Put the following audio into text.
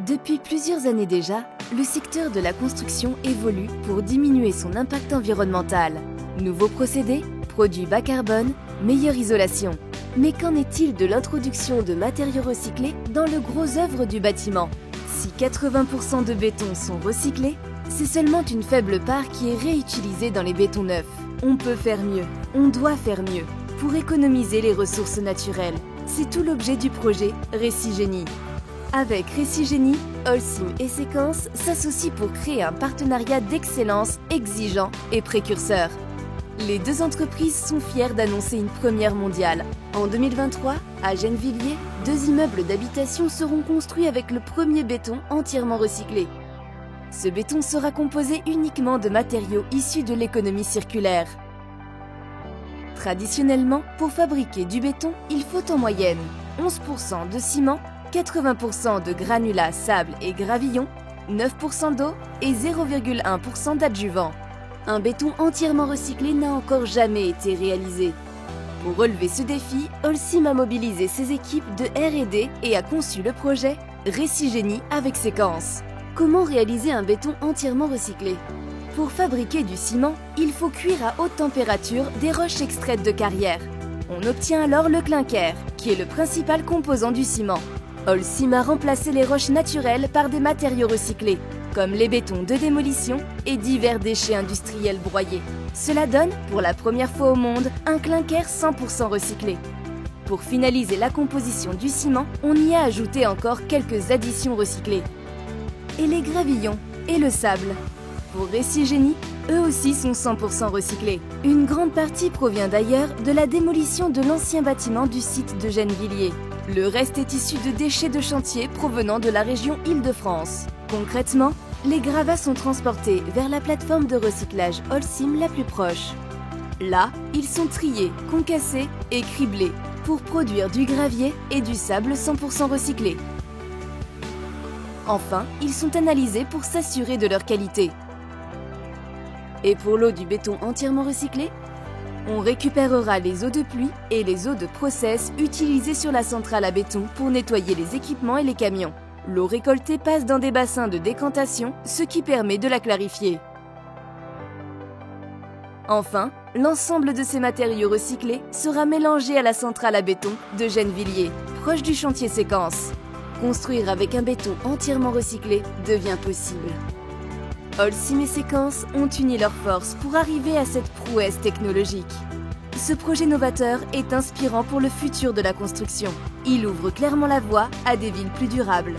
Depuis plusieurs années déjà, le secteur de la construction évolue pour diminuer son impact environnemental. Nouveaux procédés, produits bas carbone, meilleure isolation. Mais qu'en est-il de l'introduction de matériaux recyclés dans le gros œuvre du bâtiment? Si 80% de béton sont recyclés, c'est seulement une faible part qui est réutilisée dans les bétons neufs. On peut faire mieux, on doit faire mieux, pour économiser les ressources naturelles. C'est tout l'objet du projet Récigénie. Avec Récigénie, Holcim et Séquence s'associent pour créer un partenariat d'excellence exigeant et précurseur. Les deux entreprises sont fières d'annoncer une première mondiale. En 2023, à Gennevilliers, 2 immeubles d'habitation seront construits avec le premier béton entièrement recyclé. Ce béton sera composé uniquement de matériaux issus de l'économie circulaire. Traditionnellement, pour fabriquer du béton, il faut en moyenne 11% de ciment, 80% de granulats, sable et gravillon, 9% d'eau et 0,1% d'adjuvant. Un béton entièrement recyclé n'a encore jamais été réalisé. Pour relever ce défi, Holcim a mobilisé ses équipes de R&D et a conçu le projet Récigénie avec Séquence. Comment réaliser un béton entièrement recyclé? Pour fabriquer du ciment, il faut cuire à haute température des roches extraites de carrière. On obtient alors le clinker, qui est le principal composant du ciment. Holcim a remplacé les roches naturelles par des matériaux recyclés, comme les bétons de démolition et divers déchets industriels broyés. Cela donne, pour la première fois au monde, un clinker 100% recyclé. Pour finaliser la composition du ciment, on y a ajouté encore quelques additions recyclées. Et les gravillons et le sable. Pour Récigénie, eux aussi sont 100% recyclés. Une grande partie provient d'ailleurs de la démolition de l'ancien bâtiment du site de Gennevilliers. Le reste est issu de déchets de chantier provenant de la région Île-de-France. Concrètement, les gravats sont transportés vers la plateforme de recyclage Holcim la plus proche. Là, ils sont triés, concassés et criblés pour produire du gravier et du sable 100% recyclés. Enfin, ils sont analysés pour s'assurer de leur qualité. Et pour l'eau du béton entièrement recyclé, on récupérera les eaux de pluie et les eaux de process utilisées sur la centrale à béton pour nettoyer les équipements et les camions. L'eau récoltée passe dans des bassins de décantation, ce qui permet de la clarifier. Enfin, l'ensemble de ces matériaux recyclés sera mélangé à la centrale à béton de Gennevilliers, proche du chantier Séquence. Construire avec un béton entièrement recyclé devient possible. Holcim et Séquence ont uni leurs forces pour arriver à cette prouesse technologique. Ce projet novateur est inspirant pour le futur de la construction. Il ouvre clairement la voie à des villes plus durables.